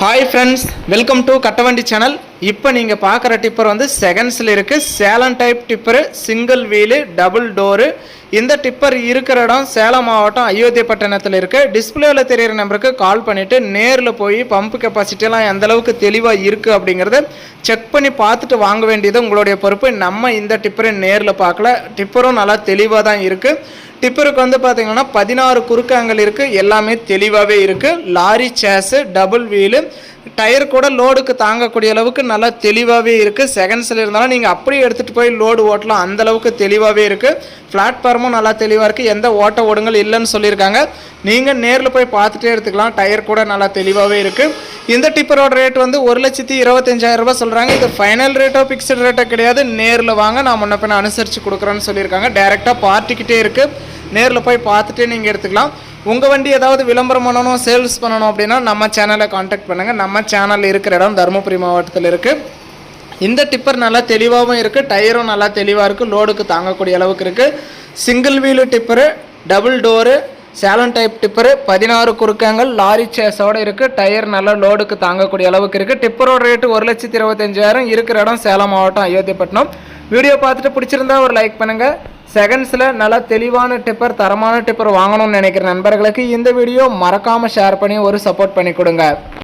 Hi friends, welcome to Kattavandi channel. இப்போ நீங்க பார்க்குற டிப்பர் வந்து செகண்ட்ஸ்ல இருக்கு. Salem type tipper, single wheel, double door. இந்த டிப்பர் இருக்கிற இடம் சேலம் மாவட்டம் அயோத்தியப்பட்டினத்தில் இருக்கு. டிஸ்பிளேல தெரியுற நம்பருக்கு கால் பண்ணிட்டு நேர்ல போய் பம்ப் கெபாசிட்டி எல்லாம் எந்த அளவுக்கு தெளிவா இருக்கு அப்படிங்கறத செக் பண்ணி பார்த்துட்டு வாங்க வேண்டியது உங்களுடைய பொறுப்பு. நம்ம இந்த டிப்பரை நேர்ல பார்க்கல. டிப்பரும் நல்லா தெளிவா தான் இருக்கு. டிப்பருக்கு வந்து பார்த்தீங்கன்னா 16 குறுக்காங்கல் இருக்குது, எல்லாமே தெளிவாகவே இருக்குது. Lorry chassis, double wheel, tyre கூட லோடுக்கு தாங்கக்கூடிய அளவுக்கு நல்லா தெளிவாகவே இருக்குது. செகண்ட்ஸில் இருந்தாலும் நீங்கள் அப்படியே எடுத்துகிட்டு போய் லோடு ஓட்டலாம், அந்தளவுக்கு தெளிவாகவே இருக்குது. பிளாட்ஃபார்மும் நல்லா தெளிவாக இருக்குது, எந்த ஓட்ட ஓடுங்கள் இல்லைன்னு சொல்லியிருக்காங்க. நீங்கள் நேரில் போய் பார்த்துட்டே எடுத்துக்கலாம். டயர் கூட நல்லா தெளிவாகவே இருக்குது. இந்த டிப்பரோட ரேட் வந்து 1,25,000 ரூபாய் சொல்கிறாங்க. இது ஃபைனல் ரேட்டோ ஃபிக்ஸ்டு ரேட்டோ கிடையாது. நேரில் வாங்க, நான் முன்ன பின்ன அனுசரித்து கொடுக்குறேன்னு சொல்லியிருக்காங்க. டேரெக்டாக பார்ட்டிக்கிட்டே இருக்குது, நேரில் போய் பார்த்துட்டு நீங்கள் எடுத்துக்கலாம். உங்கள் வண்டி ஏதாவது விளம்பரம் பண்ணணும், சேல்ஸ் பண்ணணும் அப்படின்னா நம்ம சேனலை காண்டாக்ட் பண்ணுங்கள். நம்ம சேனல் இருக்கிற இடம் தருமபுரி மாவட்டத்தில் இருக்குது. இந்த டிப்பர் நல்லா தெளிவாகவும் இருக்குது, டயரும் நல்லா தெளிவாக இருக்குது, லோடுக்கு தாங்கக்கூடிய அளவுக்கு இருக்குது. Single wheel tipper, double door, Salem type tipper, 16 குறுக்காங்கல், லாரி சேஸோடு இருக்குது. டயர் நல்லா லோடுக்கு தாங்கக்கூடிய அளவுக்கு இருக்குது. டிப்பரோட ரேட்டு 1,25,000. இருக்கிற இடம் சேலம் மாவட்டம் அயோத்தியப்பட்டினம். வீடியோ பார்த்துட்டு பிடிச்சிருந்தா ஒரு லைக் பண்ணுங்கள். செகண்ட்ஸில் நல்லா தெளிவான டிப்பர், தரமான டிப்பர் வாங்கணும்னு நினைக்கிற நண்பர்களுக்கு இந்த வீடியோ மறக்காமல் ஷேர் பண்ணி ஒரு சப்போர்ட் பண்ணி கொடுங்க.